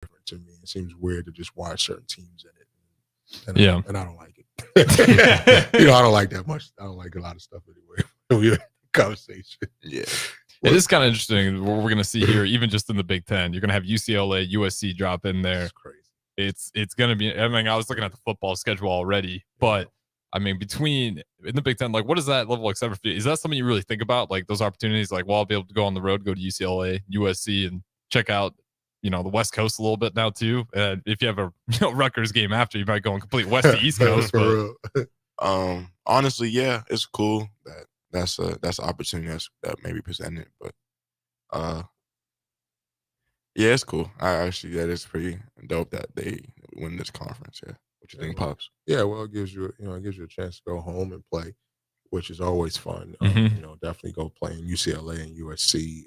different to me. It seems weird to just watch certain teams in it, and I don't like it. I don't like that much. I don't like a lot of stuff anyway. We had a conversation. Yeah. It is kind of interesting what we're going to see here, even just in the Big Ten. You're going to have UCLA, USC drop in there. It's crazy. It's going to be, I mean, I was looking at the football schedule already, but I mean, between in the Big Ten, like, what is that level of excitement for you? Is that something you really think about? Like those opportunities, like, well, I'll be able to go on the road, go to UCLA, USC, and check out, the West Coast a little bit now too. And if you have a Rutgers game after, you might go on complete West to East Coast. But honestly, yeah, it's cool that's an opportunity that may be presented, but yeah, it's cool. That is pretty dope that they win this conference. Yeah, what you think, Pops? Yeah, well, it gives you a chance to go home and play, which is always fun. Definitely go play in UCLA and USC.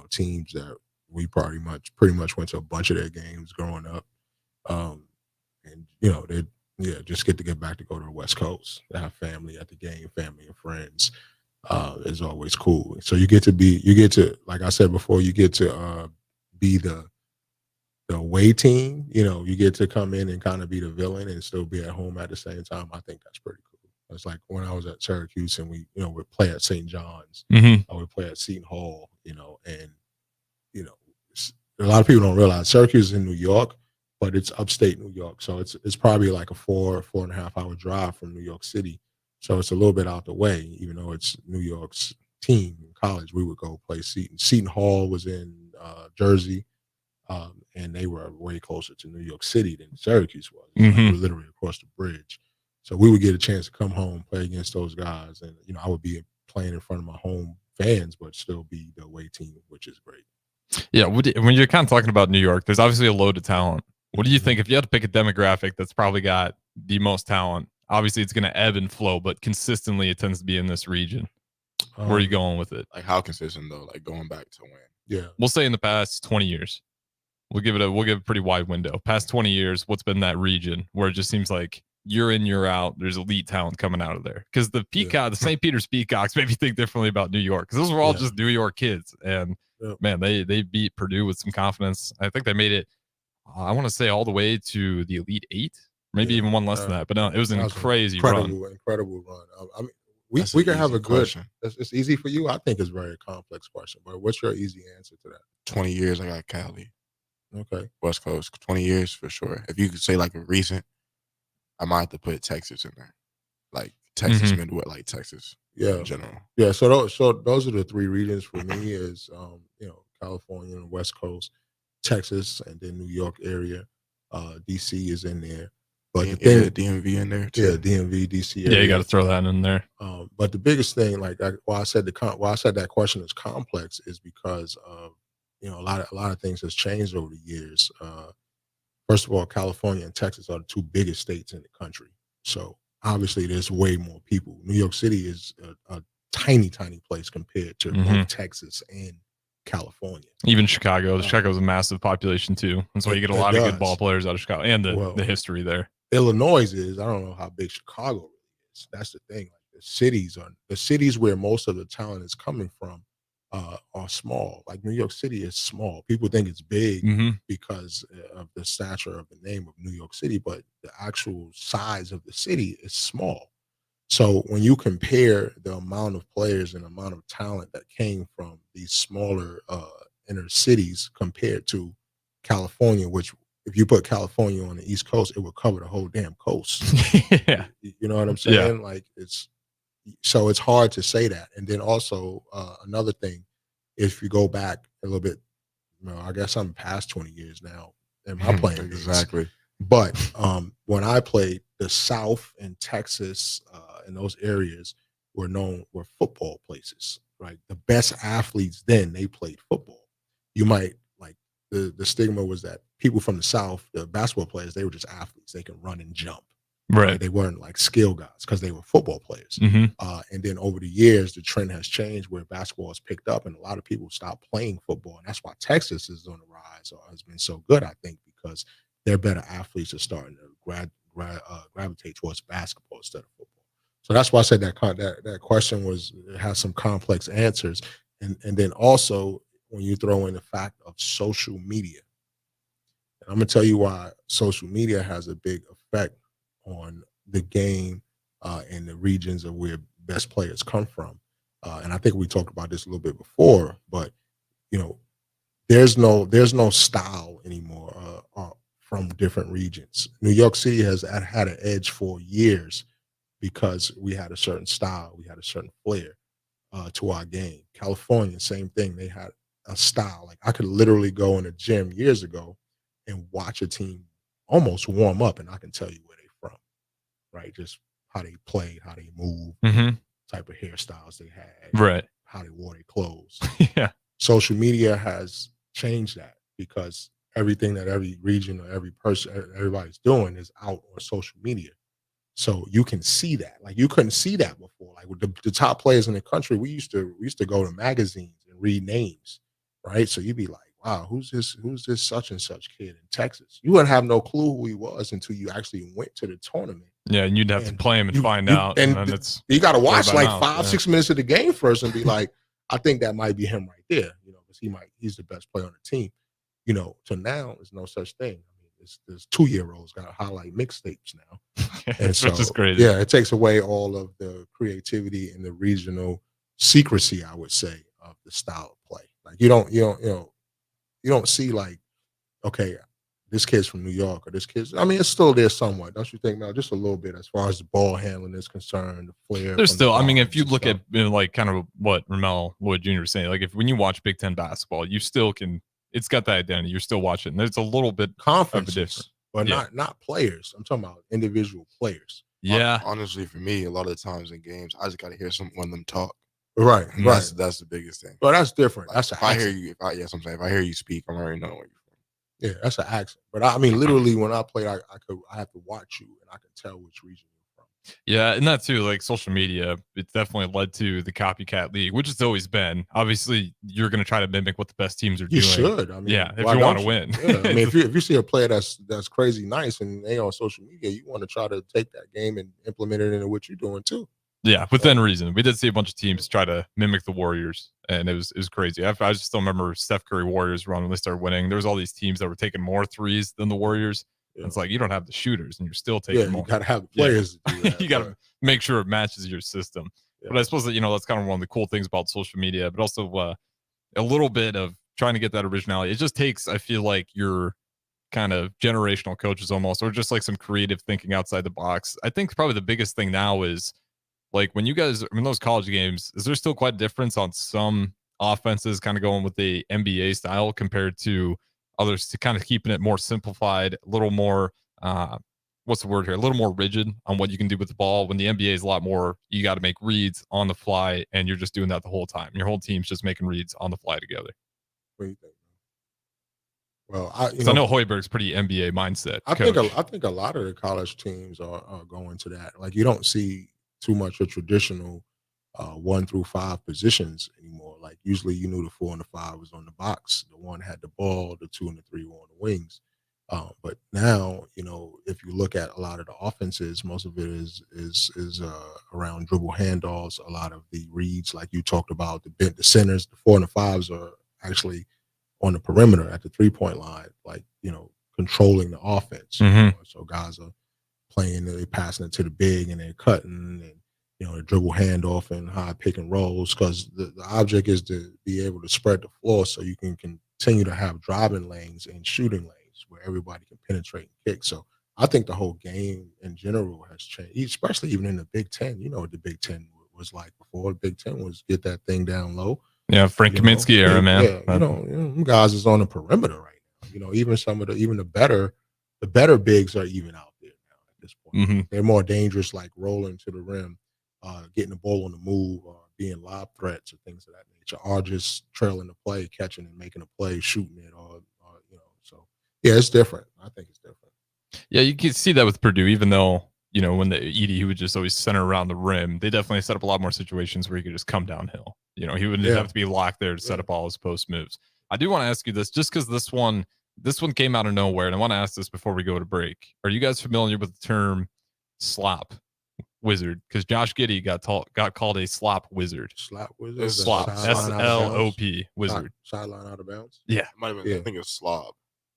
Teams that we pretty much went to a bunch of their games growing up, just get back to go to the West Coast, to have family at the game, family and friends. Is always cool. So you get to, like I said before, you get to be the away team. You get to come in and kind of be the villain and still be at home at the same time. I think that's pretty cool. It's like when I was at Syracuse and we would play at St. John's, I would play at Seton Hall, and a lot of people don't realize Syracuse is in New York, but it's upstate New York, so it's probably like a 4.5 hour drive from New York City. So it's a little bit out the way, even though it's New York's team in college. We would go play Seton. Seton Hall was in Jersey, and they were way closer to New York City than Syracuse was. Like, we were literally across the bridge. So we would get a chance to come home, play against those guys, and I would be playing in front of my home fans, but still be the away team, which is great. Yeah, when you're kind of talking about New York, there's obviously a load of talent. What do you think if you had to pick a demographic that's probably got the most talent? Obviously, it's going to ebb and flow, but consistently, it tends to be in this region. Where are you going with it? Like how consistent though? Like going back to when? Yeah, we'll say in the past 20 years. We'll give a pretty wide window. Past 20 years, what's been that region where it just seems like year in, year out, there's elite talent coming out of there? Because the St. Peter's Peacocks made me think differently about New York. Because those were all just New York kids, and man, they beat Purdue with some confidence. I think they made it. I want to say all the way to the Elite Eight. Maybe even one less than that, but no, it was an crazy incredible run. I mean, we can have a good question. It's easy for you. I think it's a very complex question, but what's your easy answer to that? 20 years, I got Cali. Okay. West Coast, 20 years for sure. If you could say like a recent, I might have to put Texas in there, like Texas Midwest, like Texas, in general. Yeah. So those are the three regions for me: is California and West Coast, Texas, and then New York area. DC is in there. But the thing, DMV in there too. Yeah, DMV, DC area. Yeah, you got to throw that in there. But the biggest thing, why I said that question is complex, is because of a lot of things has changed over the years. First of all, California and Texas are the two biggest states in the country, so obviously there's way more people. New York City is a tiny place compared to both Texas and California. Even Chicago. Chicago's a massive population too. That's why you get a lot of good ball players out of Chicago, and the history there. Illinois is, I don't know how big Chicago really is. That's the thing. Like the cities where most of the talent is coming from are small. Like New York City is small. People think it's big because of the stature of the name of New York City, but the actual size of the city is small. So when you compare the amount of players and the amount of talent that came from these smaller inner cities compared to California, which if you put California on the East Coast, it would cover the whole damn coast. Yeah. You know what I'm saying? Yeah. Like it's hard to say that. And then also another thing, if you go back a little bit, I guess I'm past 20 years now in my playing exactly. Days. But when I played, the South and Texas and those areas were football places, right? The best athletes then, they played football. You might the stigma was that people from the South, the basketball players, they were just athletes. They can run and jump. Right. They weren't like skill guys because they were football players. And then over the years, the trend has changed where basketball has picked up and a lot of people stopped playing football. And that's why Texas is on the rise or has been so good, I think, because their better athletes are starting to gravitate towards basketball instead of football. So that's why I said that question has some complex answers. And then also when you throw in the fact of social media, I'm gonna tell you why social media has a big effect on the game and the regions of where best players come from. And I think we talked about this a little bit before, but you know, there's no style anymore from different regions. New York City has had an edge for years because we had a certain style, we had a certain flair to our game. California, same thing. They had a style. Like I could literally go in a gym years ago and watch a team almost warm up, and I can tell you where they're from, right? Just how they played, how they moved, Mm-hmm. type of hairstyles they had, Right. how they wore their clothes. Yeah. Social media has changed that because everything that every region or every person, everybody's doing is out on social media. So you can see that. Like you couldn't see that before. Like with the top players in the country, we used to go to magazines and read names, right? So you'd be like, wow, who's this such and such kid in Texas? You wouldn't have no clue who he was until you actually went to the tournament. Yeah, and you'd have to And play him and find out, and then it's you got to watch by like mouth, 5-6 minutes of the game first and be like, I think that might be him right there, because he's the best player on the team. To now, there's no such thing. I mean, there's 2-year-olds got to highlight mixtapes now, and so which is crazy. yeah, it takes away all of the creativity and the regional secrecy, I would say, of the style of play. Like you don't see like, okay, this kid's from New York or this kid's. I mean, it's still there somewhat, don't you think? Now, just a little bit as far as the ball handling is concerned, the flair. There's from still, the I mean, if guards you and look stuff. at like kind of what Ramel Lloyd Jr. is saying, like when you watch Big Ten basketball, you still can. It's got that identity. You're still watching. There's a little bit of a Conferences, difference. but Yeah. not players. I'm talking about individual players. Yeah, Honestly, for me, a lot of the times in games, I just got to hear one of them talk. Right, And right. that's the biggest thing. But that's different. Like, That's an if I hear accent. you, if I hear you speak, I'm already knowing where you're from. Yeah, that's an accent. But I mean, literally, when I play, I have to watch you, and I can tell which region you're from. yeah, and that too, like social media, it's definitely led to the copycat league, which it's always been. Obviously, you're going to try to mimic what the best teams are You doing. should. I mean, Yeah, if why you want don't to win. Yeah, I mean, if you see a player that's crazy nice and they on social media, you want to try to take that game and implement it into what you're doing too. Yeah, within reason. We did see a bunch of teams try to mimic the Warriors, and it was crazy. I just still remember Steph Curry Warriors run when they started winning. There was all these teams that were taking more threes than the Warriors. Yeah. It's like you don't have the shooters, and you're still taking more. You got to have the players. Yeah. To do that, You got to make sure it matches your system. Yeah. But I suppose that that's kind of one of the cool things about social media, but also a little bit of trying to get that originality. It just takes, I feel like, your kind of generational coaches almost, or just like some creative thinking outside the box. I think probably the biggest thing now is like when you guys are in those college games, is there still quite a difference on some offenses kind of going with the NBA style compared to others, to kind of keeping it more simplified, a little more, what's the word here? A little more rigid on what you can do with the ball, when the NBA is a lot more, you got to make reads on the fly, and you're just doing that the whole time. Your whole team's just making reads on the fly together. What do you think? Well, I know Hoiberg's pretty NBA mindset. I think a lot of the college teams are going to that. Like you don't see too much of traditional 1 through 5 positions anymore. Like usually you knew the 4 and the 5 was on the box. The 1 had the ball, the 2 and the 3 were on the wings. But now, if you look at a lot of the offenses, most of it is around dribble handoffs. A lot of the reads, like you talked about, the centers, the 4 and the 5s are actually on the perimeter at the 3-point line, like, controlling the offense. Mm-hmm. So guys are playing, they're passing it to the big and they're cutting and, the dribble handoff and high pick and rolls, because the object is to be able to spread the floor so you can continue to have driving lanes and shooting lanes where everybody can penetrate and kick. So I think the whole game in general has changed, especially even in the Big Ten. You know what the Big Ten was like before. The Big Ten was get that thing down low. Yeah, Frank Kaminsky era, man. Yeah, them guys is on the perimeter right now. Even the better bigs are even out there now at this point. Mm-hmm. They're more dangerous, like rolling to the rim, getting the ball on the move, or being lob threats or things of that nature, or just trailing the play, catching and making a play, shooting it, or so yeah, it's different. I think it's different. Yeah, you can see that with Purdue, even though, when the Edie, he would just always center around the rim, they definitely set up a lot more situations where he could just come downhill. He wouldn't have to be locked there to set up all his post moves. I do want to ask you this, just because this one came out of nowhere, and I want to ask this before we go to break. Are you guys familiar with the term slop wizard? Because Josh Giddey got called a slop wizard. Slop wizard? Slop. SLOP wizard. Sideline out of bounds? Yeah. Might have been, I think it's slob.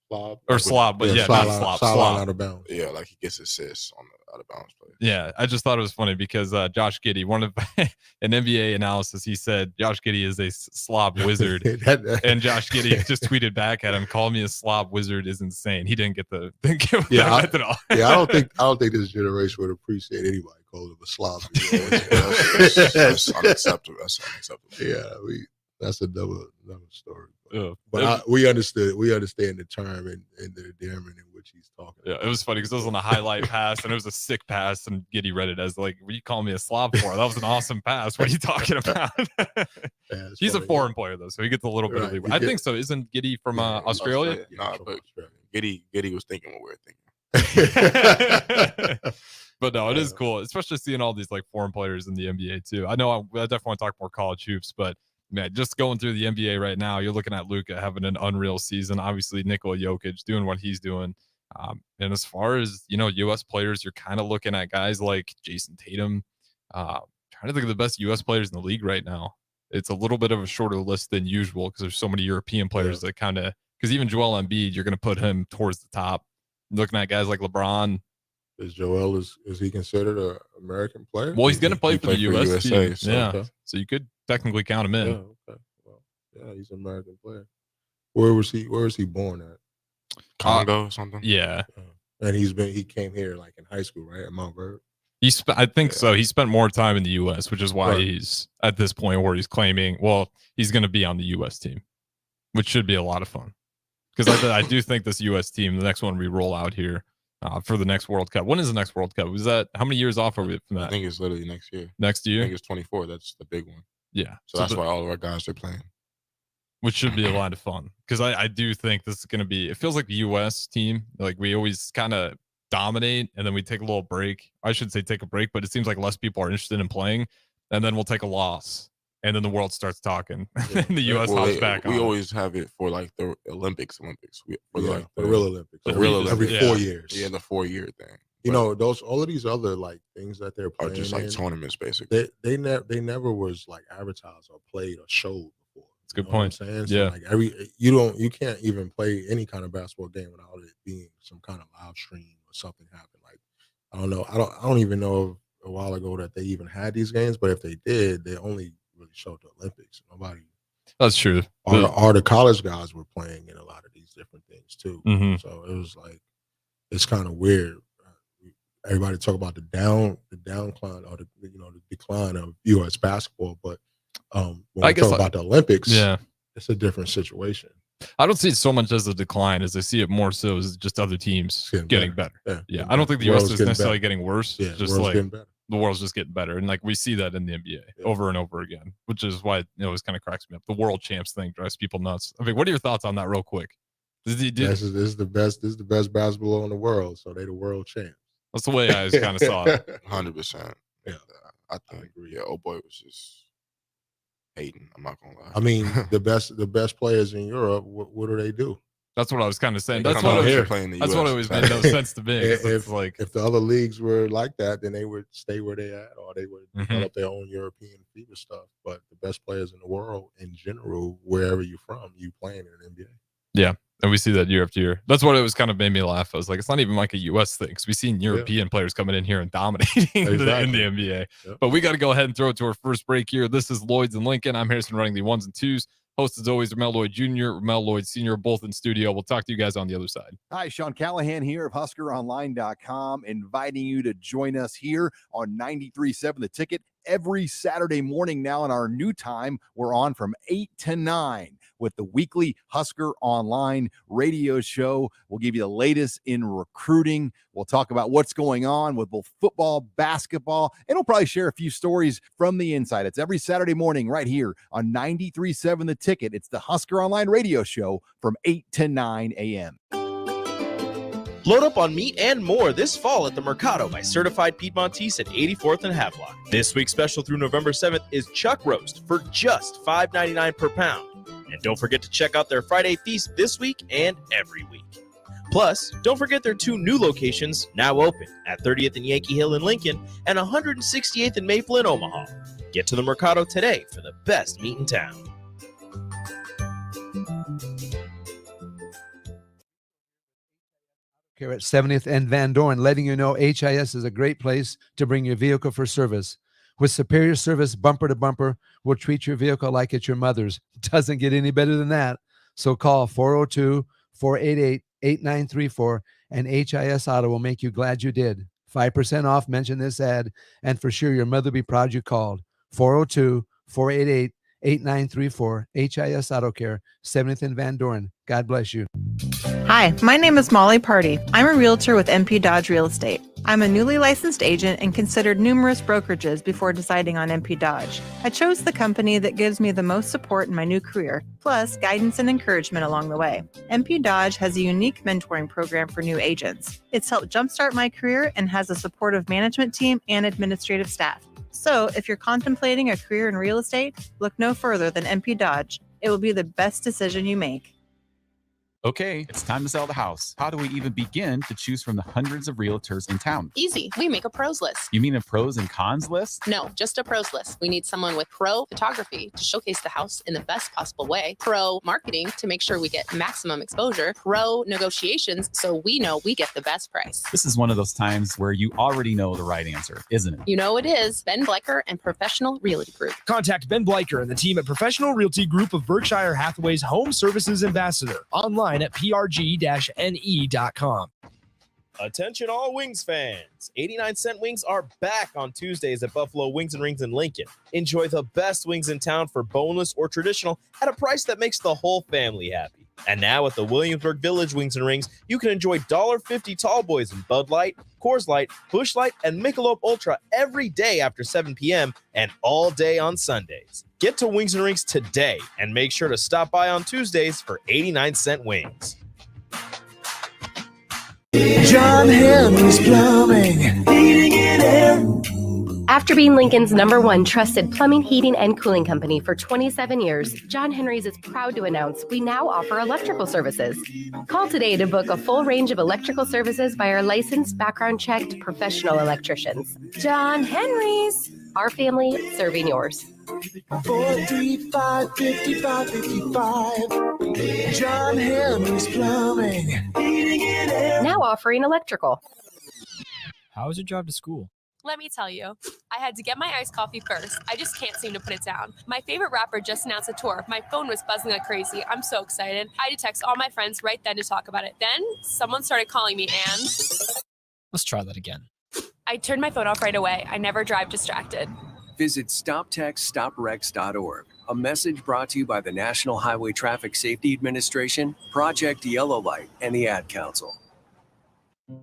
slob or slob, but yeah, not slop. Slide out of bounds. Yeah, like he gets assists on the out of bounds play. Yeah, I just thought it was funny because Josh Giddey, one of an NBA analysis, he said Josh Giddey is a slob wizard, and Josh Giddey just tweeted back at him, "Call me a slob wizard is insane." He didn't get the at all. I don't think this generation would appreciate anybody calling him a slob. That's unacceptable. That's unacceptable. Yeah, that's another story. But we understand the term and the endearment in which he's talking. Yeah, it was funny because it was on a highlight pass and it was a sick pass, and Giddey read it as like, "What you call me a slob for? That was an awesome pass. What are you talking about?" He's funny, a foreign player though, so he gets a little bit of leeway. I think so. Isn't Giddey from Australia? Nah, but Giddey was thinking what we were thinking. But no, it is cool, especially seeing all these like foreign players in the NBA too. I know I definitely want to talk more college hoops, but man, just going through the NBA right now, you're looking at Luka having an unreal season. Obviously, Nikola Jokic doing what he's doing. And as far as, U.S. players, you're kind of looking at guys like Jason Tatum. Trying to think of the best U.S. players in the league right now. It's a little bit of a shorter list than usual because there's so many European players that kind of, because even Joel Embiid, you're going to put him towards the top. Looking at guys like LeBron. Is Joel, is he considered an American player? Well, he's going to play for the U.S. team. So, yeah. okay. So you could technically count him in. Yeah, okay. Well, yeah, he's an American player. Where was he born at? Congo or something? Yeah. And he came here like in high school, right? At Mount Vernon. I think so. He spent more time in the U.S., which is why he's at this point where he's claiming, well, he's going to be on the U.S. team, which should be a lot of fun. Because I do think this U.S. team, the next one we roll out here for the next World Cup. When is the next World Cup? Was that how many years off are we from that? I think it's literally next year. Next year? I think it's 24. That's the big one. Yeah. So that's why all of our guys are playing. Which should be a lot of fun. Because I do think this is going to be, it feels like the U.S. team, like we always kind of dominate and then we take a little break. I should say take a break, but it seems like less people are interested in playing. And then we'll take a loss. And then the world starts talking. And the U.S. hops back on. We always have it for like the Olympics. The real Olympics. Every 4 years. Yeah, the 4-year thing. You know, all of these other like things that they're playing are just like tournaments, basically. They never was like advertised or played or showed before. That's a good point. What I'm saying? So like you can't even play any kind of basketball game without it being some kind of live stream or something happen. Like I don't know. I don't even know a while ago that they even had these games, but if they did, they only really showed the Olympics. Nobody. That's true. All the college guys were playing in a lot of these different things too. Mm-hmm. So it was like it's kind of weird. Everybody talk about the downcline or the decline of U.S. basketball, but when we talk about the Olympics, it's a different situation. I don't see it so much as a decline as I see it more so as just other teams getting better. Yeah. I don't think the U.S. is necessarily getting worse. Yeah, just like the world's just getting better, and like we see that in the NBA over and over again, which is why it always kind of cracks me up. The world champs thing drives people nuts. I mean, what are your thoughts on that, real quick? This is the best. This is the best basketball in the world, so they the world champs. That's the way I just kind of saw it. 100%. Yeah, I agree. Yeah, old boy was just hating. I'm not gonna lie. I mean, the best players in Europe. What do they do? That's what I was kind of saying. That's what always made no sense to me. If the other leagues were like that, then they would stay where they at, or they would develop their own European fever stuff. But the best players in the world, in general, wherever you're from, you playing in an NBA. Yeah. And we see that year after year. That's what it was kind of made me laugh. I was like, it's not even like a U.S. thing because we've seen European players coming in here and dominating in the NBA. Yep. But we got to go ahead and throw it to our first break here. This is Lloyds and Lincoln. I'm Harrison running the ones and twos. Host as always, Ramel Lloyd Jr., Ramel Lloyd Sr., both in studio. We'll talk to you guys on the other side. Hi, Sean Callahan here of HuskerOnline.com, inviting you to join us here on 93.7 The Ticket every Saturday morning now in our new time. We're on from 8 to 9 with the weekly Husker Online radio show. We'll give you the latest in recruiting. We'll talk about what's going on with both football, basketball, and we'll probably share a few stories from the inside. It's every Saturday morning right here on 93.7 The Ticket. It's the Husker Online radio show from 8 to 9 a.m. Load up on meat and more this fall at the Mercado by Certified Piedmontese at 84th and Havelock. This week's special through November 7th is chuck roast for just $5.99 per pound. And don't forget to check out their Friday feast this week and every week. Plus, don't forget their 2 new locations now open at 30th and Yankee Hill in Lincoln and 168th and Maple in Omaha. Get to the Mercado today for the best meat in town. Here at 70th and Van Dorn, letting you know HIS is a great place to bring your vehicle for service. With superior service bumper to bumper, we'll treat your vehicle like it's your mother's. Doesn't get any better than that. So call 402-488-8934 and HIS Auto will make you glad you did. 5% off, mention this ad, and for sure your mother will be proud you called. 402-488-8934, HIS Auto Care, 70th and Van Dorn. God bless you. Hi, my name is Molly Party. I'm a realtor with MP Dodge Real Estate. I'm a newly licensed agent and considered numerous brokerages before deciding on MP Dodge. I chose the company that gives me the most support in my new career, plus guidance and encouragement along the way. MP Dodge has a unique mentoring program for new agents. It's helped jumpstart my career and has a supportive management team and administrative staff. So if you're contemplating a career in real estate, look no further than MP Dodge. It will be the best decision you make. Okay, it's time to sell the house. How do we even begin to choose from the hundreds of realtors in town? Easy. We make a pros list. You mean a pros and cons list? No, just a pros list. We need someone with pro photography to showcase the house in the best possible way, pro marketing to make sure we get maximum exposure, pro negotiations so we know we get the best price. This is one of those times where you already know the right answer, isn't it? You know it is. Ben Bleicher and Professional Realty Group. Contact Ben Bleicher and the team at Professional Realty Group of Berkshire Hathaway's Home Services Ambassador. Online at prg-ne.com. Attention all Wings fans. 89-cent wings are back on Tuesdays at Buffalo Wings and Rings in Lincoln. Enjoy the best wings in town for boneless or traditional at a price that makes the whole family happy. And now at the Williamsburg Village Wings and Rings, you can enjoy $1.50 tall boys in Bud Light, Coors Light, Busch Light, and Michelob Ultra every day after 7 p.m. and all day on Sundays. Get to Wings and Rings today and make sure to stop by on Tuesdays for 89-cent wings. John Henry's Plumbing, heating and air. After being Lincoln's #1 trusted plumbing, heating, and cooling company for 27 years, John Henry's is proud to announce we now offer electrical services. Call today to book a full range of electrical services by our licensed, background-checked professional electricians. John Henry's, our family serving yours. 435-5555. John Henry's Plumbing, heating and air. Now offering electrical. How was your job to school? Let me tell you, I had to get my iced coffee first. I just can't seem to put it down. My favorite rapper just announced a tour. My phone was buzzing like crazy. I'm so excited. I had to text all my friends right then to talk about it. Then someone started calling me and... Let's try that again. I turned my phone off right away. I never drive distracted. Visit StopTextStopWrecks.org. A message brought to you by the National Highway Traffic Safety Administration, Project Yellow Light, and the Ad Council.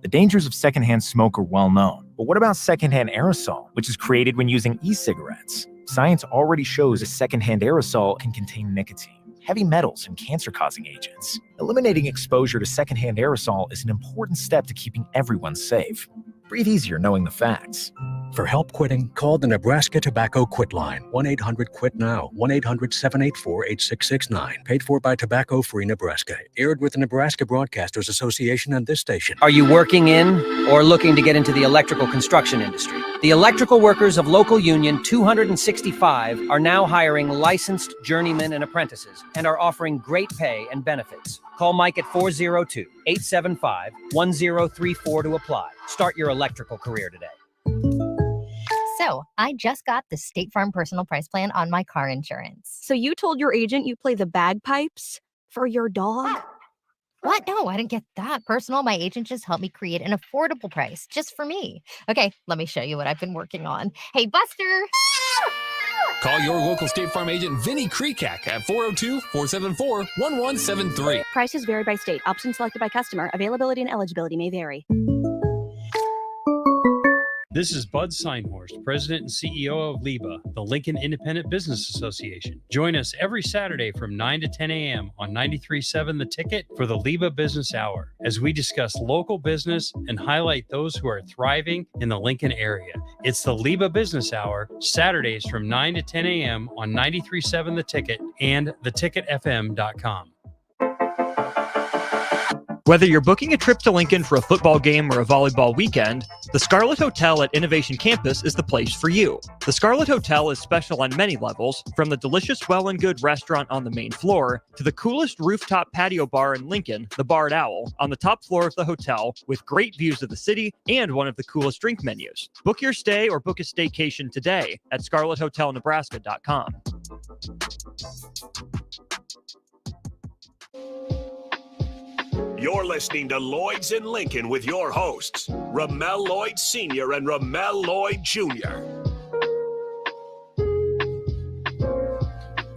The dangers of secondhand smoke are well known. But what about secondhand aerosol, which is created when using e-cigarettes? Science already shows a secondhand aerosol can contain nicotine, heavy metals, and cancer-causing agents. Eliminating exposure to secondhand aerosol is an important step to keeping everyone safe. Breathe easier knowing the facts. For help quitting, call the Nebraska Tobacco Quit Line, 1-800-QUIT-NOW, 1-800-784-8669. Paid for by Tobacco Free Nebraska. Aired with the Nebraska Broadcasters Association and this station. Are you working in or looking to get into the electrical construction industry? The electrical workers of Local Union 265 are now hiring licensed journeymen and apprentices and are offering great pay and benefits. Call Mike at 402-875-1034 to apply. Start your electrical career today. So, I just got the State Farm Personal Price Plan on my car insurance. So you told your agent you play the bagpipes for your dog? What? No, I didn't get that personal. My agent just helped me create an affordable price just for me. Okay, let me show you what I've been working on. Hey, Buster! Call your local State Farm agent, Vinny Krekak, at 402-474-1173. Prices vary by state. Options selected by customer. Availability and eligibility may vary. This is Bud Seinhorst, President and CEO of LIBA, the Lincoln Independent Business Association. Join us every Saturday from 9 to 10 a.m. on 93.7 The Ticket for the LIBA Business Hour, as we discuss local business and highlight those who are thriving in the Lincoln area. It's the LIBA Business Hour, Saturdays from 9 to 10 a.m. on 93.7 The Ticket and theticketfm.com. Whether you're booking a trip to Lincoln for a football game or a volleyball weekend, the Scarlet Hotel at Innovation Campus is the place for you. The Scarlet Hotel is special on many levels, from the delicious Well and Good restaurant on the main floor to the coolest rooftop patio bar in Lincoln, the Barred Owl, on the top floor of the hotel with great views of the city and one of the coolest drink menus. Book your stay or book a staycation today at scarlethotelnebraska.com. You're listening to Lloyds in Lincoln with your hosts, Ramel Lloyd Sr. and Ramel Lloyd Jr.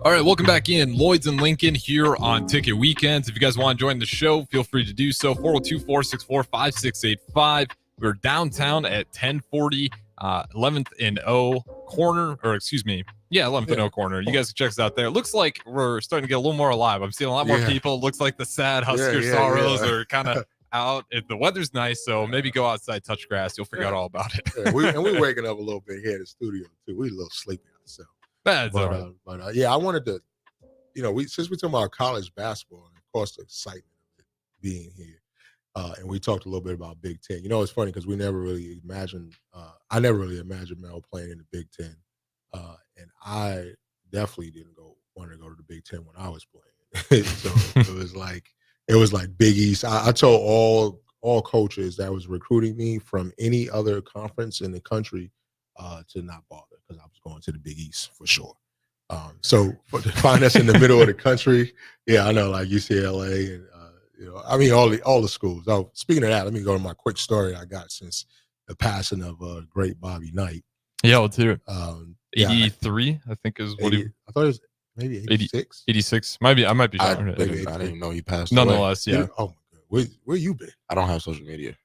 All right, welcome back in. Lloyds and Lincoln here on Ticket Weekends. If you guys want to join the show, feel free to do so. 402-464-5685. We're downtown at 1040 11th and O corner, or excuse me, 11th and O corner. You guys can check us out there. It looks like we're starting to get a little more alive. I'm seeing a lot more people. It looks like the sad Husker sorrows are kind of out. The weather's nice, so maybe go outside, touch grass. You'll figure out all about it. We're waking up a little bit here in the studio, too. We're a little sleepy ourselves. That's all right. I wanted to, since we're talking about college basketball, and of course the excitement of it being here, and we talked a little bit about Big Ten. It's funny because we never really imagined, I never really imagined Mel playing in the Big Ten. And I definitely didn't want to go to the Big Ten when I was playing. So it was like Big East. I told all coaches that was recruiting me from any other conference in the country to not bother because I was going to the Big East for sure. So to find us in the middle of the country, I know, like UCLA and all the schools. Oh, speaking of that, let me go to my quick story I got since the passing of great Bobby Knight. Yeah, let's hear it. 83, I think is what I thought it was maybe 86. 86. I might be I wrong. didn't even know he passed Nonetheless, away. Oh my God, where you been? I don't have social media.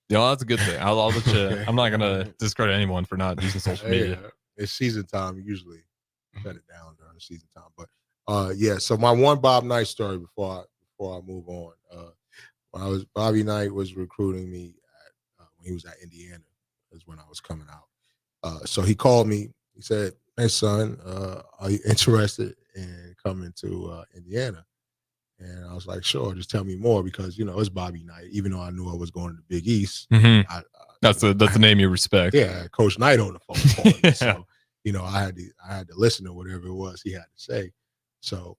Yeah, that's a good thing. I'll let you. I'm not gonna discredit anyone for not using social media. It's season time. We usually shut it down during the season time. But so my one Bob Knight story before I move on. Bobby Knight was recruiting me when he was at Indiana, is when I was coming out. So he called me. He said, "Hey son, are you interested in coming to Indiana?" And I was like, "Sure, just tell me more," because it's Bobby Knight. Even though I knew I was going to the Big East, that's the name you respect. Yeah, Coach Knight on the phone calling me. So I had to listen to whatever it was he had to say. So,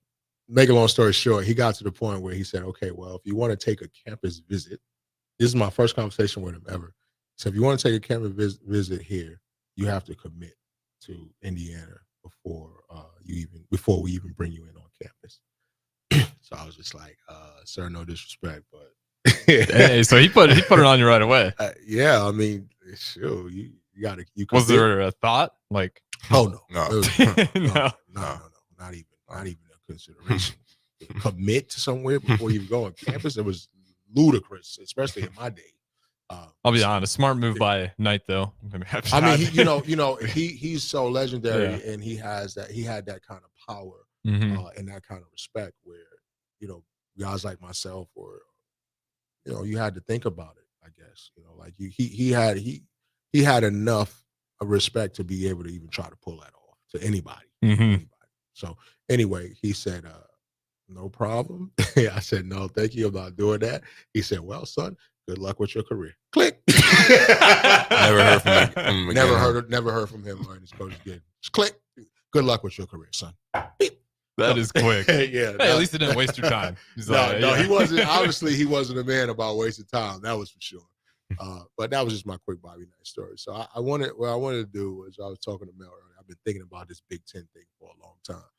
make a long story short, he got to the point where he said, "Okay, well, if you want to take a campus visit," this is my first conversation with him ever. So, if you want to take a campus visit here, you have to commit to Indiana before we even bring you in on campus. So I was just like, "Sir, no disrespect, but." Hey, so he put it on you right away. Yeah, I mean, sure, you got to. Was there a thought like? Oh no, no, not even a consideration. Commit to somewhere before you go on campus. It was ludicrous, especially in my day. I'll be honest, smart move by Knight though. I mean, he's so legendary, and he had that kind of power and that kind of respect where guys like myself or you had to think about it. I guess like he had enough of respect to be able to even try to pull that off to anybody. So anyway, he said, "No problem." I said, "No, thank you. I'm not doing that." He said, "Well, son, good luck with your career." Click. Never heard from him. Never heard from him or his coach again. Just click. Good luck with your career, son. That is quick. Yeah. Hey, at least it didn't waste your time. He wasn't. Obviously, he wasn't a man about wasting time. That was for sure. But that was just my quick Bobby Knight story. So what I wanted to do was, I was talking to Mel earlier. I've been thinking about this Big Ten thing for a long time,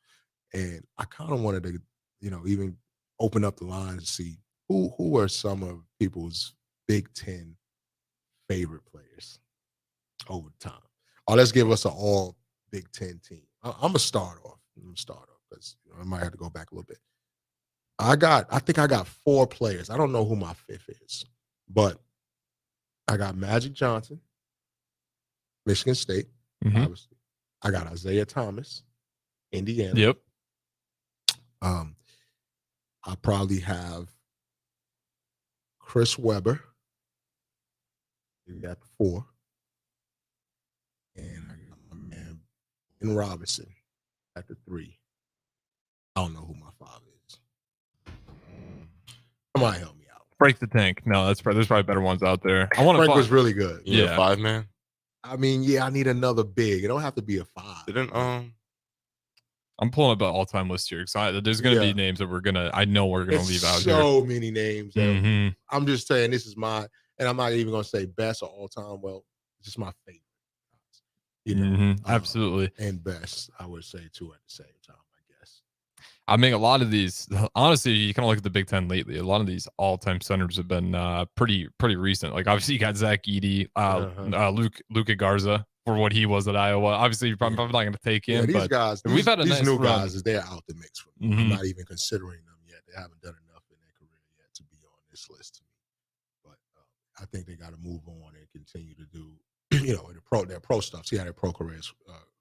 and I kind of wanted to, even open up the lines and see who are some of people's Big Ten favorite players over time. Or let's give us an all Big Ten team. I'm gonna start off because I might have to go back a little bit. I think I got 4 players. I don't know who my 5th is, but I got Magic Johnson, Michigan State, obviously. I got Isaiah Thomas, Indiana. Yep. I probably have Chris Webber. You got 4. And I got my man Ben Robinson at the 3. I don't know who my 5 is. Somebody help me out. Break the Tank. No, there's probably better ones out there. I want to. Frank was really good. You need a 5-man? I mean, yeah, I need another big. It don't have to be a 5. I'm pulling up an all-time list here because there's going to be names that I know we're going to leave out here. So many names. Mhm. I'm just saying this is my, and I'm not even going to say best or all time. Well, it's just my favorite. You know, Absolutely. And best, I would say too at the same time. I guess. I mean, a lot of these, honestly, you kind of look at the Big Ten lately. A lot of these all-time centers have been pretty recent. Like obviously, you got Zach Edey, Luka Garza for what he was at Iowa. Obviously, you're probably not going to take him. These but guys, we've had a these nice new run. guys, they're out the mix for me. I'm not even considering them yet. They haven't done enough in their career yet to be on this list to me. But I think they got to move on and continue to do, their pro stuff. See how their pro careers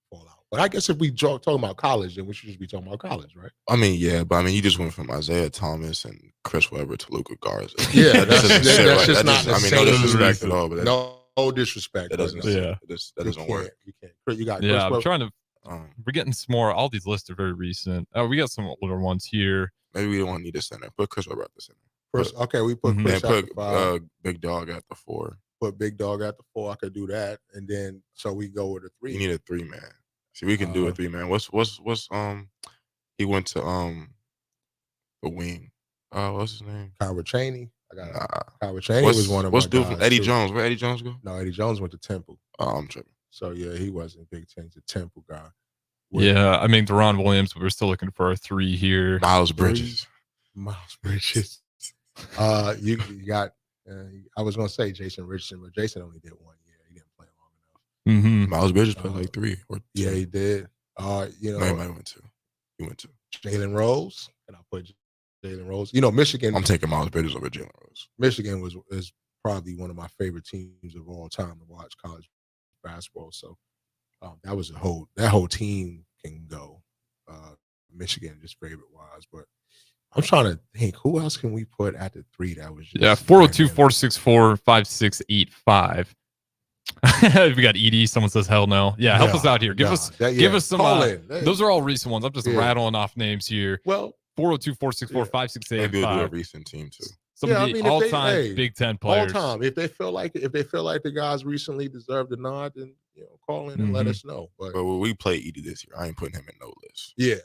fall out. But I guess if we talking about college, then we should just be talking about college, right? I mean, yeah, but I mean, you just went from Isaiah Thomas and Chris Webber to Luka Garza. Yeah, that's just not the same. No disrespect at all, but no disrespect. That doesn't. Yeah, that doesn't work. You can't. You got. Chris I'm Webber. trying to. We're getting some more. All these lists are very recent. We got some older ones here. Maybe we don't need a center. Put Chris Webber at the center. We put Chris at the 5. Big Dog at the 4. Put Big Dog at the 4. I could do that, and then so we go with a 3. You need a 3-man. See, we can do a 3-man. What's he went to the wing. What's his name? Kyra Chaney. Kyra Chaney was one of what's my dude guys from Eddie too. Jones? Where Eddie Jones go? No, Eddie Jones went to Temple. Oh, I'm tripping. So yeah, he wasn't Big Ten. He's a Temple guy. Yeah, I mean Deron Williams, but we're still looking for a 3 here. Miles Bridges. You got. I was gonna say Jason Richardson, but Jason only did 1 year. He didn't play long enough. Miles Bridges played like 3 or 2. Yeah, he did. No, he might have went 2. He went 2. Jalen Rose, and I put Jalen Rose. Michigan. I'm taking Miles Bridges over Jalen Rose. Michigan is probably one of my favorite teams of all time to watch college basketball. So that was that whole team can go. Michigan just favorite wise, but I'm trying to think who else can we put at the 3 that was just 402-464-5685. We got Edie. Someone says hell no. Yeah, help us out here. Give us some. Those are all recent ones. I'm just rattling off names here. Well, 402-464-5685. Maybe we'll do a recent team too. Some of the all-time Big Ten players. All time. If they feel like the guys recently deserve the nod, then call in and let us know. But we play Edie this year. I ain't putting him in no list. Yeah.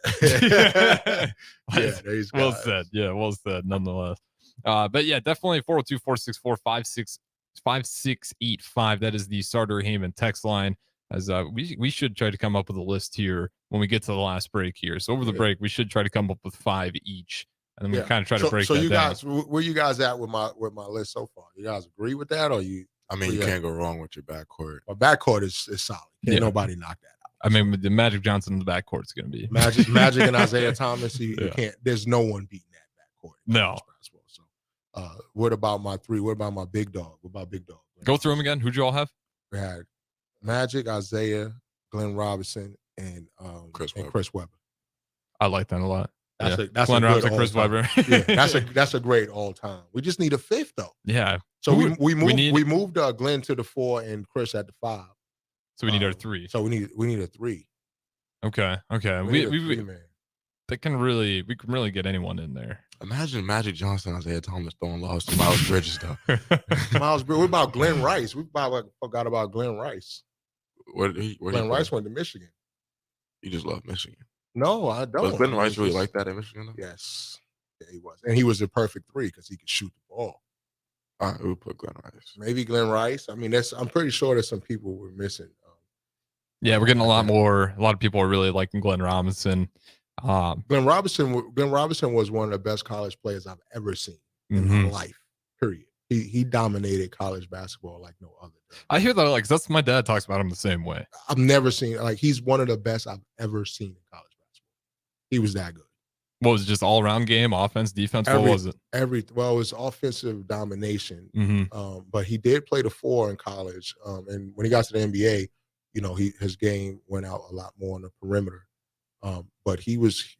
Well said. Yeah, well said. Nonetheless. But yeah, definitely 402-464-5685. That is the Sartor Heyman text line. As we should try to come up with a list here when we get to the last break here. So over the break, we should try to come up with 5 each, and then we kind of try to break that down. Guys, where you guys at with my list so far? You guys agree with that, or you? I mean, you can't go wrong with your backcourt. My backcourt is solid. Can't nobody knock that out. I mean, with the Magic Johnson in the backcourt is going to be Magic and Isaiah Thomas. You can't. There's no one beating that backcourt. No. So, what about my 3? What about my big dog? What about Big Dog? Go through them again. Who'd you all have? We had Magic, Isaiah, Glenn Robinson, and Chris Webber. I like that a lot. That's Glenn a Robinson, good Chris all-time. Webber. That's a great all time. We just need a 5th though. Yeah. So we moved Glenn to the 4 and Chris at the 5. So we need our 3. So we need a 3. Okay. We can really get anyone in there. Imagine Magic Johnson, Isaiah Thomas throwing loss to Miles Bridges though. Miles Bridges. What about Glenn Rice? We forgot about Glenn Rice. Glenn Rice went to Michigan. You just love Michigan. No, I don't. Was Glenn Rice really like that at Michigan though? Yes. Yeah, he was. And he was the perfect 3 because he could shoot the ball. All right, we'll put Glenn Rice. Maybe Glenn Rice. I mean, I'm pretty sure that some people were missing. Yeah, we're getting a lot of people are really liking Glenn Robinson. Glenn Robinson was one of the best college players I've ever seen in my life, period. He dominated college basketball like no other. I hear that, like, that's my dad talks about him the same way. I've never seen, he's one of the best I've ever seen in college basketball. He was that good. What was it, just all around game, offense, defense? What was it? It was offensive domination. But he did play the 4 in college. And when he got to the NBA, his game went out a lot more on the perimeter. But you just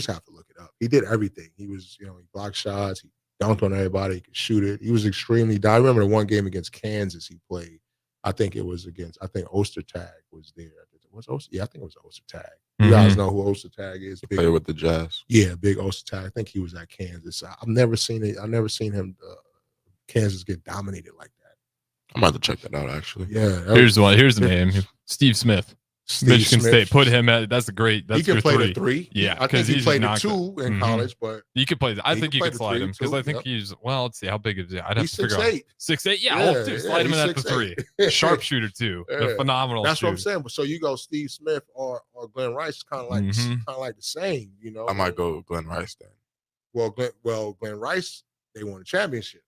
have to look it up. He did everything. He was, he blocked shots. He dunked on everybody. He could shoot it. He was extremely. I remember the one game against Kansas he played. I think Ostertag was there. what's Oster? Yeah, I think it was Oster Tag. You guys know who Oster Tag is? Play with the Jazz. Yeah, big Oster Tag. I think he was at Kansas. I've never seen it. I've never seen him Kansas get dominated like that. I'm about to check that out actually. Yeah. Here's the name. Steve Smith. Michigan State. Put him at. That's a great. That's he can good play three. the 3. Yeah, I think he played the 2 in Mm-hmm. college, but you could play. I think you could slide him because I think yep. he's. Well, let's see how big is he. I'd have He's to figure out. 6'8". 6'8". Yeah, slide him in at the 3. Sharpshooter too. A phenomenal. That's shooter. what I'm saying. So you go Steve Smith or Glenn Rice, kind of like the same. You know, I might go Glenn Rice then. Well, Glenn Rice, they won a championship.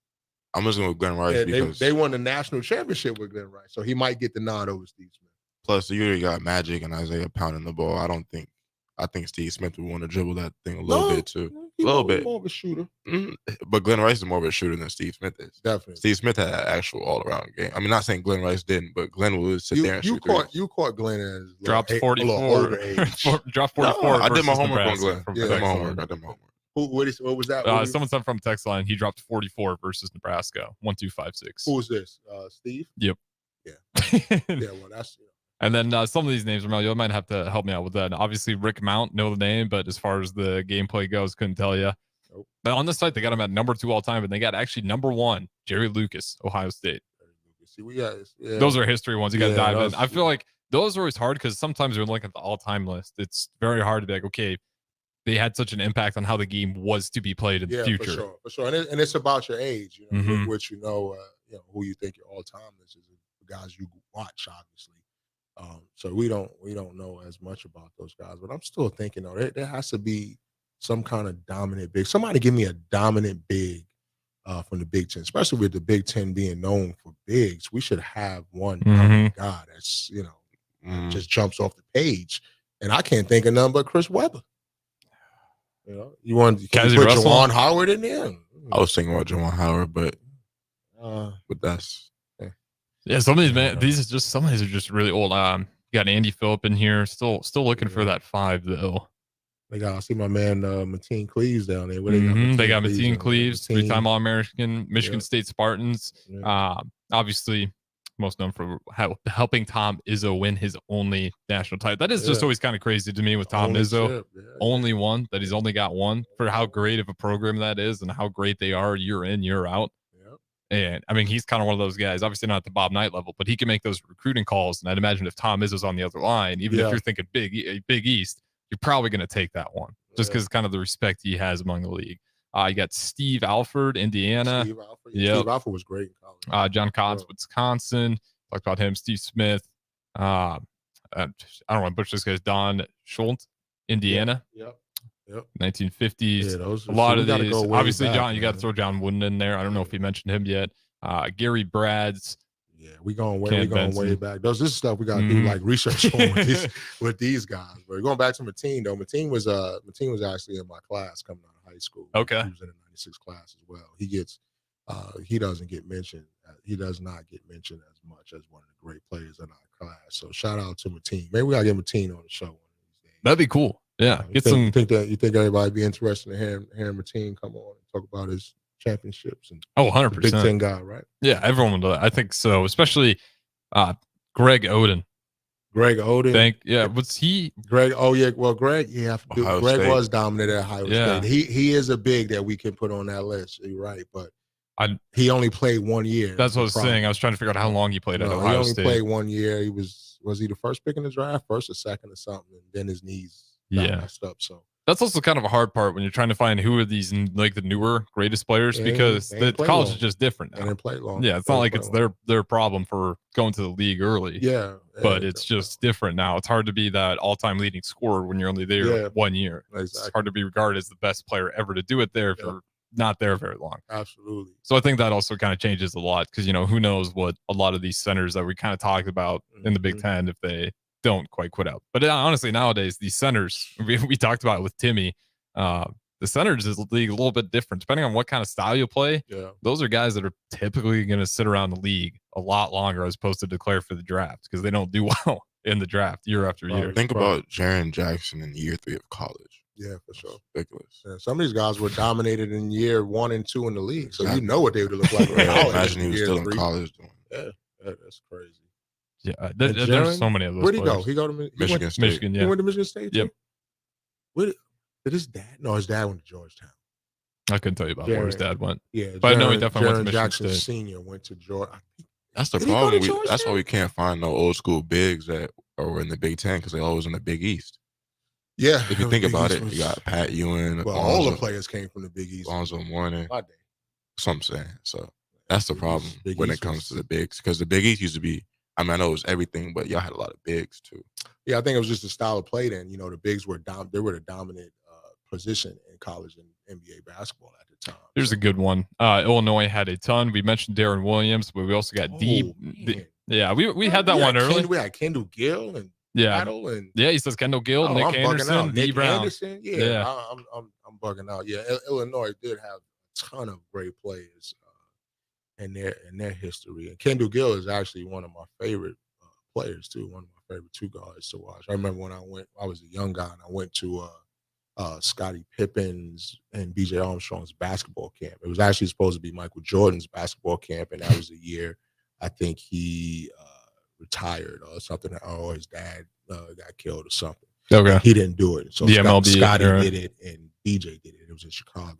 I'm just going with Glenn Rice because they won the national championship with Glenn Rice, so he might get the nod over Steve Smith. Plus, you already got Magic and Isaiah pounding the ball. I think Steve Smith would want to dribble that thing a little bit too. A little bit. More of a shooter. Mm-hmm. But Glenn Rice is more of a shooter than Steve Smith is. Definitely. Steve Smith had an actual all-around game. I mean, not saying Glenn Rice didn't, but Glenn would sit there and shoot threes. You caught Glenn as dropped 44. Dropped 44. I did my homework on Nebraska. Glenn. I did my homework. What was that? Someone sent from text line. He dropped 44 versus Nebraska. 1-2-5-6. Who was this? Steve? Yep. Yeah. Yeah. Well, that's. And then some of these names, Ramel, you might have to help me out with that. Obviously, Rick Mount, know the name, but as far as the gameplay goes, couldn't tell you. Nope. But on this site, they got him at number 2 all time, and they got actually number 1, Jerry Lucas, Ohio State. See, we got those are history ones. You got to dive in. I feel like those are always hard because sometimes you're looking at the all-time list. It's very hard to be like, okay, they had such an impact on how the game was to be played in the future. For sure. And it's about your age, you know, which who you think your all-time is the guys you watch, obviously. So we don't know as much about those guys, but I'm still thinking though there has to be some kind of dominant big. Somebody give me a dominant big from the Big Ten, especially with the Big Ten being known for bigs. We should have one dominant guy that's just jumps off the page, and I can't think of none but Chris Webber. You know, you put Juwan Howard in there. I was thinking about Juwan Howard, but that's. Yeah, some of these some of these are just really old. You got Andy Phillip in here, still looking for that 5 though. I see my man Mateen Cleaves down there. They got Mateen Cleaves, 3-time All-American, Michigan State Spartans. Yeah. Obviously, most known for helping Tom Izzo win his only national title. That is just always kind of crazy to me with Tom Izzo. Only one, that he's only got one, for how great of a program that is and how great they are year in, year out. And I mean, he's kind of one of those guys, obviously not at the Bob Knight level, but he can make those recruiting calls. And I'd imagine if Tom Izzo's on the other line, even if you're thinking Big East, you're probably going to take that one just because kind of the respect he has among the league. You got Steve Alford, Indiana. Steve Alford was great in college. John Cotts, Wisconsin. Talked about him. Steve Smith. I don't want to butcher this guy's Don Schultz, Indiana. Yep. 1950s. Yeah, a lot of these. Obviously, John, you got to throw John Wooden in there. I don't know if he mentioned him yet. Gary Brads. Yeah, we going way back. This is stuff we got to do like research on with these guys. But going back to Mateen though, Mateen was actually in my class coming out of high school. Okay, he was in the '96 class as well. He doesn't get mentioned. He does not get mentioned as much as one of the great players in our class. So shout out to Mateen. Maybe we gotta get Mateen on the show one of these days. That'd be cool. Yeah, You think everybody would be interested in hearing Mateen come on and talk about his championships and 100%. Big Ten guy, right? Yeah, everyone would. I think so, especially Greg Oden. Greg Oden. Was he Greg? Oh yeah, well Greg, Greg State. was dominant at Ohio State. He is a big that we can put on that list. You're right, but he only played 1 year. That's what I was saying. I was trying to figure out how long he played at Ohio State. He only played 1 year. He was he the first pick in the draft, first or second or something, and then his knees messed up. So that's also kind of a hard part when you're trying to find who are these like the newer greatest players because the college is just different now. They didn't play long. Yeah, it's not like it's their problem for going to the league early. Yeah, but it's just different now. It's hard to be that all-time leading scorer when you're only there 1 year. Exactly. It's hard to be regarded as the best player ever to do it there if you're not there very long. Absolutely. So I think that also kind of changes a lot because who knows what a lot of these centers that we kind of talked about in the Big Ten if they don't quite quit out. But honestly, nowadays these centers we talked about it with Timmy. The centers is league a little bit different depending on what kind of style you play. Yeah, those are guys that are typically going to sit around the league a lot longer as opposed to declare for the draft because they don't do well in the draft year after year. Think about Jaren Jackson in year 3 of college. Yeah, for sure. Ridiculous. Yeah, some of these guys were dominated in year 1 and 2 in the league, so you know what they would look like in college. Imagine he was still in college doing. Yeah, that's crazy. Yeah, And there's Jaren, so many of those. Where'd he go? players. He go to Michigan State. Michigan, He yeah. went to Michigan State too? Yep. Did his dad? No, his dad went to Georgetown. I couldn't tell you about where his dad went. Yeah, but I know he definitely went to Michigan Jackson State. Senior went to Georgia. That's the Did he go to problem. That's why Georgetown? we can't find no old school bigs that are in the Big Ten because they always in the Big East. Yeah, If you the think Big about East it, was- you got Pat Ewing, Well, all the Lonzo- players came from the Big East. Lonzo Mourning. My day. So I'm saying. So that's the problem Big when East it comes was- to the bigs because the Big East used to be. I mean, I know it was everything, but y'all had a lot of bigs too. Yeah, I think it was just the style of play then. You know, the bigs were they were the dominant position in college and NBA basketball at the time. Here's a good one. Illinois had a ton. We mentioned Darren Williams, but we also got Yeah, we had that one early. We had Kendall Gill and Yeah, Battle and he says Kendall Gill, Oh, Nick I'm bugging Anderson, out. D Nick Brown. Anderson? Yeah. I'm bugging out. Yeah, Illinois did have a ton of great players in their history, and Kendall Gill is actually one of my favorite players too. One of my favorite two guards to watch. I remember when I was a young guy and I went to Scottie Pippen's and B.J. Armstrong's basketball camp. It was actually supposed to be Michael Jordan's basketball camp, and that was the year I think he retired or something, or his dad got killed or something. Okay. He didn't do it. So The MLB Scotty era. did it and DJ did it. It was in Chicago.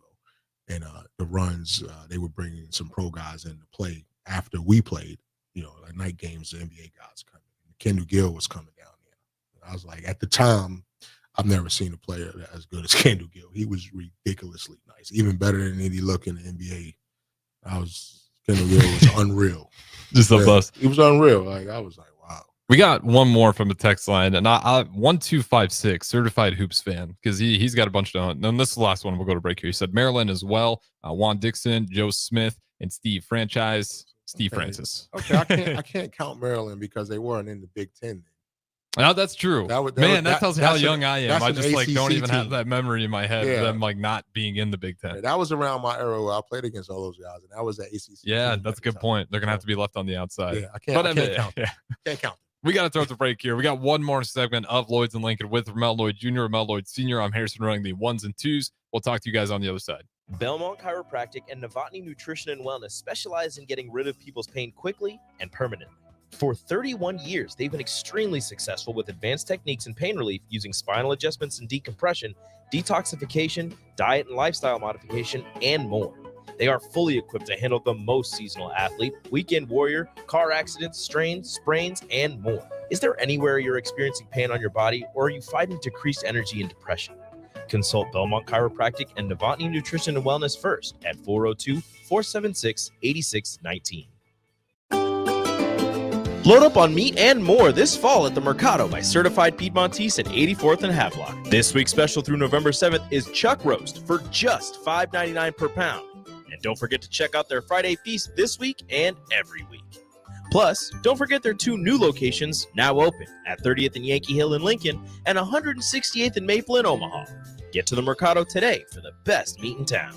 And the runs, they were bringing some pro guys in to play after we played, like night games, the NBA guys coming. Kendall Gill was coming down there. And I was like, at the time, I've never seen a player as good as Kendall Gill. He was ridiculously nice, even better than any look in the NBA. Kendall Gill was unreal. Just the best. He was unreal. Like I was like, wow. We got one more from the text line, and I 1256 certified hoops fan because he's got a bunch of. And this is the last one. We'll go to break here. He said Maryland as well. Juan Dixon, Joe Smith, and Steve Francis. Steve Francis. Okay, I can't count Maryland because they weren't in the Big Ten. No, that's true. That tells you how young I am. I just don't even have team. that memory in my head of them like not being in the Big Ten. That was around my era where I played against all those guys, and that was the ACC. Yeah, that's a good point. They're gonna have to be left on the outside. Yeah, I can't count. Yeah. Can't count. We got to throw the break here. We got one more segment of Lloyds and Lincoln with Ramel Lloyd Jr., Ramel Lloyd Sr. I'm Harrison running the ones and twos. We'll talk to you guys on the other side. Belmont Chiropractic and Novotny Nutrition and Wellness specialize in getting rid of people's pain quickly and permanently. For 31 years, they've been extremely successful with advanced techniques in pain relief using spinal adjustments and decompression, detoxification, diet and lifestyle modification, and more. They are fully equipped to handle the most seasonal athlete, weekend warrior, car accidents, strains, sprains, and more. Is there anywhere you're experiencing pain on your body, or are you fighting decreased energy and depression? Consult Belmont Chiropractic and Novotny Nutrition and Wellness first at 402-476-8619. Load up on meat and more this fall at the Mercado by Certified Piedmontese at 84th and Havelock. This week's special through November 7th is chuck roast for just $5.99 per pound. And don't forget to check out their Friday feast this week and every week. Plus, don't forget their two new locations now open at 30th and Yankee Hill in Lincoln and 168th and Maple in Omaha. Get to the Mercado today for the best meat in town.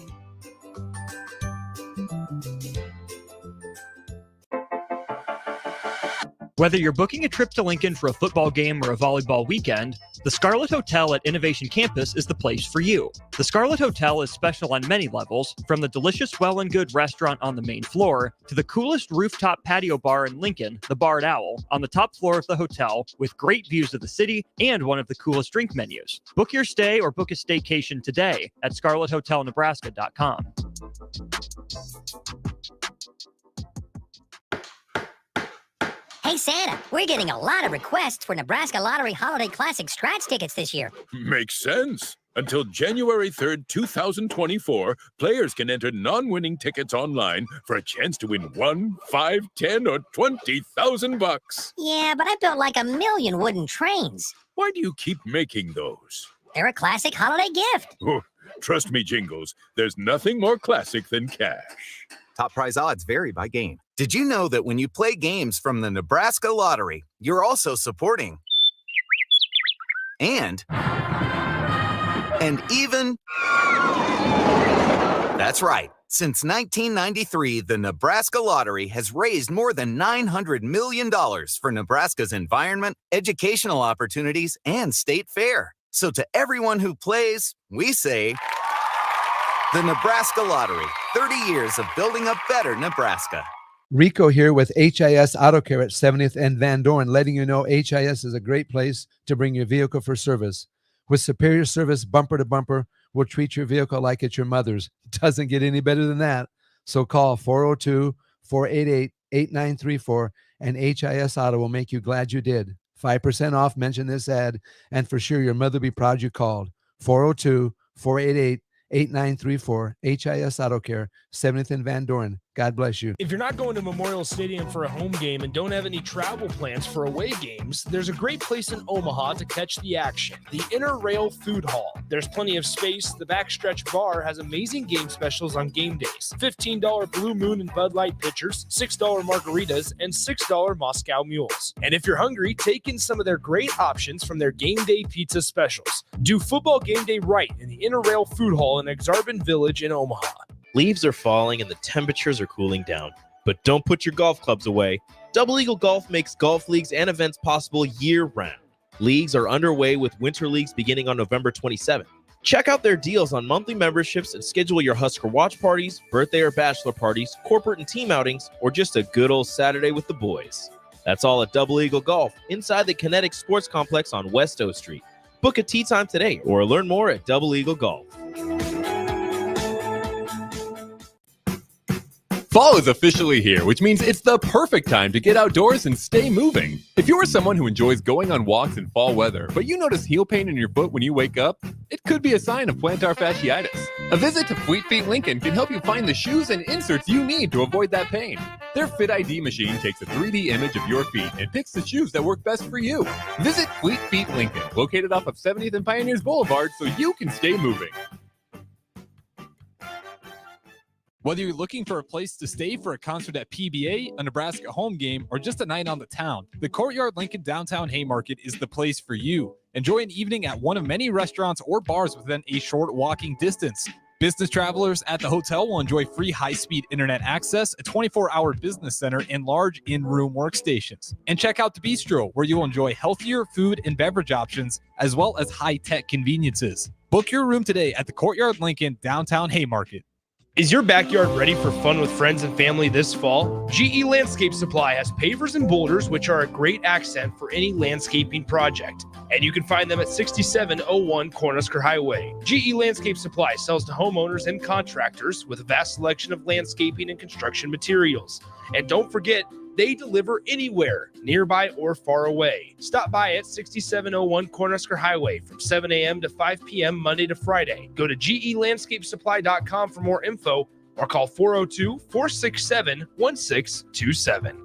Whether you're booking a trip to Lincoln for a football game or a volleyball weekend, the Scarlet Hotel at Innovation Campus is the place for you. The Scarlet Hotel is special on many levels, from the delicious Well and Good restaurant on the main floor to the coolest rooftop patio bar in Lincoln, the Barred Owl, on the top floor of the hotel with great views of the city and one of the coolest drink menus. Book your stay or book a staycation today at scarlethotelnebraska.com. Hey, Santa, we're getting a lot of requests for Nebraska Lottery Holiday Classic scratch tickets this year. Makes sense. Until January 3rd, 2024, players can enter non-winning tickets online for a chance to win 1, 5, 10, or 20,000 bucks. Yeah, but I built like 1 million wooden trains. Why do you keep making those? They're a classic holiday gift. Oh, trust me, Jingles, there's nothing more classic than cash. Top prize odds vary by game. Did you know that when you play games from the Nebraska Lottery, you're also supporting and even... That's right. Since 1993, the Nebraska Lottery has raised more than $900 million for Nebraska's environment, educational opportunities, and state fair. So to everyone who plays, we say... The Nebraska Lottery, 30 years of building a better Nebraska. Rico here with HIS Auto Care at 70th and Van Dorn, letting you know HIS is a great place to bring your vehicle for service. With superior service bumper to bumper, we'll treat your vehicle like it's your mother's. Doesn't get any better than that. So call 402-488-8934 and HIS Auto will make you glad you did. 5% off, mention this ad, and for sure your mother will be proud you called. 402-488-8934, HIS Auto Care, 70th and Van Dorn. God bless you. If you're not going to Memorial Stadium for a home game and don't have any travel plans for away games, there's a great place in Omaha to catch the action, the Inner Rail Food Hall. There's plenty of space. The Backstretch Bar has amazing game specials on game days. $15 Blue Moon and Bud Light pitchers, $6 margaritas, and $6 Moscow mules. And if you're hungry, take in some of their great options from their game day pizza specials. Do football game day right in the Inner Rail Food Hall in Exarban Village in Omaha. Leaves are falling and the temperatures are cooling down. But don't put your golf clubs away. Double Eagle Golf makes golf leagues and events possible year-round. Leagues are underway with winter leagues beginning on November 27th. Check out their deals on monthly memberships and schedule your Husker watch parties, birthday or bachelor parties, corporate and team outings, or just a good old Saturday with the boys. That's all at Double Eagle Golf inside the Kinetic Sports Complex on West O Street. Book a tee time today or learn more at Double Eagle Golf. Fall is officially here, which means it's the perfect time to get outdoors and stay moving. If you're someone who enjoys going on walks in fall weather, but you notice heel pain in your foot when you wake up, it could be a sign of plantar fasciitis. A visit to Fleet Feet Lincoln can help you find the shoes and inserts you need to avoid that pain. Their Fit ID machine takes a 3D image of your feet and picks the shoes that work best for you. Visit Fleet Feet Lincoln, located off of 70th and Pioneers Boulevard, so you can stay moving. Whether you're looking for a place to stay for a concert at PBA, a Nebraska home game, or just a night on the town, the Courtyard Lincoln Downtown Haymarket is the place for you. Enjoy an evening at one of many restaurants or bars within a short walking distance. Business travelers at the hotel will enjoy free high-speed internet access, a 24-hour business center, and large in-room workstations. And check out the Bistro, where you'll enjoy healthier food and beverage options, as well as high-tech conveniences. Book your room today at the Courtyard Lincoln Downtown Haymarket. Is your backyard ready for fun with friends and family this fall? GE Landscape Supply has pavers and boulders, which are a great accent for any landscaping project. And you can find them at 6701 Cornhusker Highway. GE Landscape Supply sells to homeowners and contractors with a vast selection of landscaping and construction materials. And don't forget, they deliver anywhere, nearby or far away. Stop by at 6701 Cornhusker Highway from 7 a.m. to 5 p.m. Monday to Friday. Go to gelandscapesupply.com for more info or call 402-467-1627.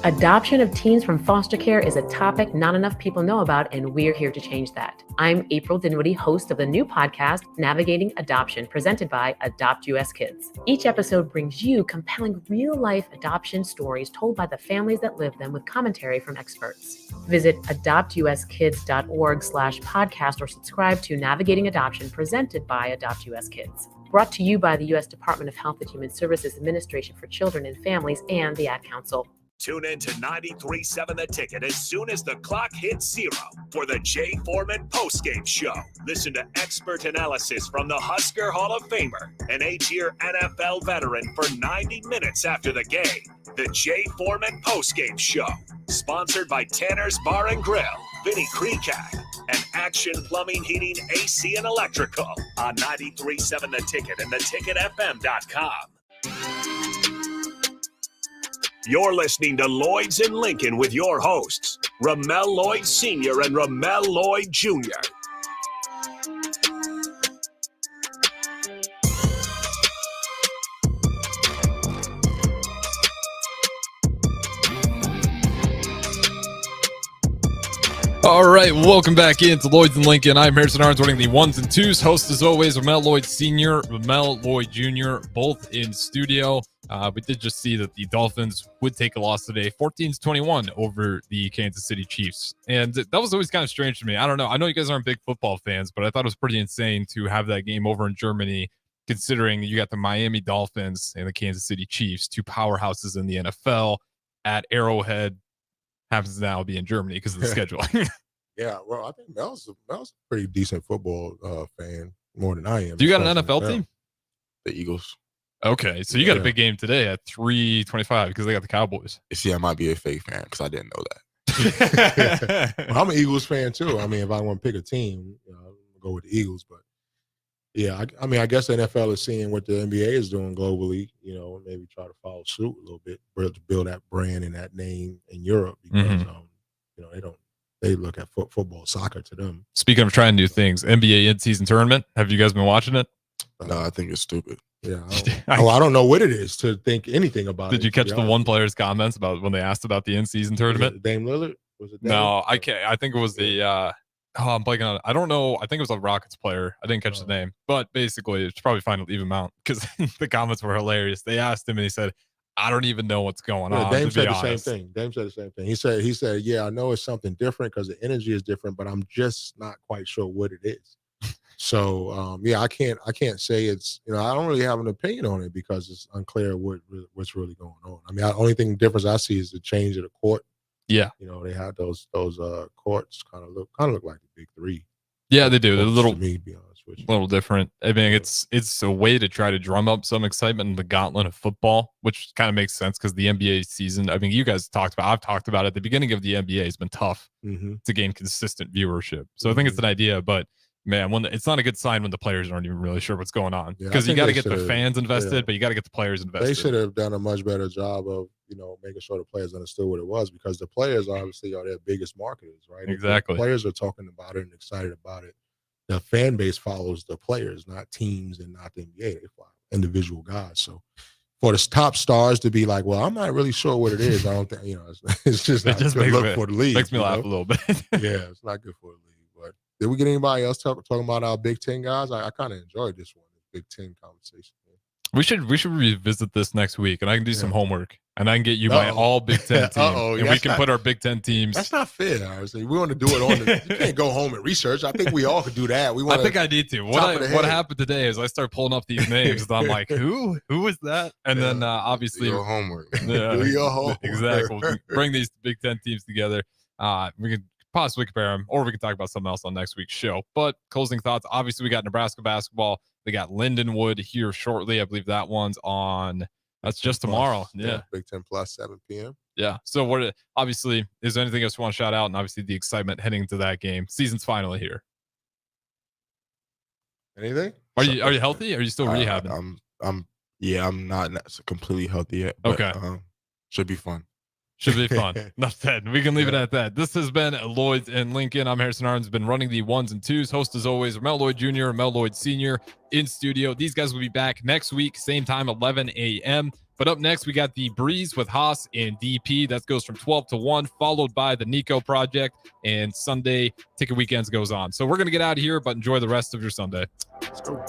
Adoption of teens from foster care is a topic not enough people know about, and we're here to change that. I'm April Dinwiddie, host of the new podcast, Navigating Adoption, presented by Adopt US Kids. Each episode brings you compelling real-life adoption stories told by the families that live them with commentary from experts. Visit adoptuskids.org/podcast or subscribe to Navigating Adoption, presented by Adopt US Kids. Brought to you by the U.S. Department of Health and Human Services Administration for Children and Families and the Ad Council. Tune in to 93.7 The Ticket as soon as the clock hits 0 for the Jay Foreman postgame show. Listen to expert analysis from the Husker Hall of Famer, an 8-year NFL veteran for 90 minutes after the game. The Jay Foreman postgame show, sponsored by Tanner's Bar and Grill, Vinny Kreekak, and Action Plumbing, Heating, AC, and Electrical on 93.7 The Ticket and theticketfm.com. You're listening to Lloyds in Lincoln with your hosts, Ramel Lloyd Sr. and Ramel Lloyd Jr. All right, welcome back into Lloyds and Lincoln. I'm Harrison Arns, running the ones and twos. Host, as always, Ramel Lloyd Sr., Ramel Lloyd Jr., both in studio. We did just see that the Dolphins would take a loss today, 14-21 over the Kansas City Chiefs. And that was always kind of strange to me. I don't know. I know you guys aren't big football fans, but I thought it was pretty insane to have that game over in Germany, considering you got the Miami Dolphins and the Kansas City Chiefs, two powerhouses in the NFL, at Arrowhead. Happens to now be in Germany because of the schedule. Yeah, well, I think Mel's a pretty decent football fan, more than I am. Do you got an NFL team? The Eagles. Okay, so you got a big game today at 3:25 because they got the Cowboys. See, I might be a fake fan because I didn't know that. Well, I'm an Eagles fan too. I mean, if I want to pick a team, I'll go with the Eagles. But yeah, I mean, I guess the NFL is seeing what the NBA is doing globally. Maybe try to follow suit a little bit, to build that brand and that name in Europe because they look at football, soccer to them. Speaking of trying new things, NBA in-season tournament. Have you guys been watching it? No, I think it's stupid. Yeah, I don't know what it is to think anything about it. Did you catch the one player's comments about when they asked about the in-season tournament? Dame Lillard? Was it Dame? No, I can't. I think it was the. I'm blanking on it. I don't know. I think it was a Rockets player. I didn't catch the name, but basically, it's probably fine to leave him out because the comments were hilarious. They asked him, and he said, "I don't even know what's going on." Dame said the same thing. Dame said the same thing. He said, "Yeah, I know it's something different because the energy is different, but I'm just not quite sure what it is." So I can't say it's I don't really have an opinion on it because it's unclear what's really going on. I mean, the only thing difference I see is the change of the court. Yeah, they had those courts kind of look like the big three. Yeah, they do. They're a little, to me, to be honest with you. little different. I mean, it's a way to try to drum up some excitement in the gauntlet of football, which kind of makes sense because the NBA season. I mean, you guys I've talked about it. The beginning of the NBA has been tough to gain consistent viewership. So I think it's an idea, but. Man, it's not a good sign when the players aren't even really sure what's going on because you got to get the fans invested, but you got to get the players invested. They should have done a much better job of making sure the players understood what it was because the players obviously are their biggest marketers, right? Exactly. If the players are talking about it and excited about it. The fan base follows the players, not teams and not the NBA. They follow individual guys. So for the top stars to be like, well, I'm not really sure what it is. I don't think it's just not good look for the league. Makes me laugh a little bit. Yeah, it's not good for the league. Did we get anybody else talking about our Big Ten guys? I kind of enjoyed this one, Big Ten conversation. We should revisit this next week, and I can do some homework, and I can get you my all Big Ten team, and we can put our Big Ten teams. That's not fair. Honestly. We want to do it you can't go home and research. I think we all could do that. I think I need to. What happened today is I start pulling up these names, and I'm like, who is that? And then obviously do your homework. Yeah, do your homework. Exactly. We'll bring these Big Ten teams together. We can possibly compare them, or we can talk about something else on next week's show. But closing thoughts, obviously we got Nebraska basketball. They got Lindenwood here shortly. I believe that one's on. That's just tomorrow. Yeah. Big Ten Plus, 7 p.m. Yeah. So obviously, is there anything else you want to shout out? And obviously the excitement heading into that game. Season's finally here. Anything? Are you healthy? Are you still rehabbing? I'm not completely healthy yet. But, okay. Should be fun. Should be fun. Enough said. We can leave it at that. This has been Lloyds and Lincoln. I'm Harrison Arns, been running the ones and twos. Host as always, Mel Lloyd Jr., Mel Lloyd Sr. in studio. These guys will be back next week, same time, 11 a.m. But up next, we got the Breeze with Haas and DP. That goes from 12 to 1, followed by the Nico Project. And Sunday Ticket Weekends goes on. So we're going to get out of here, but enjoy the rest of your Sunday. Let's go.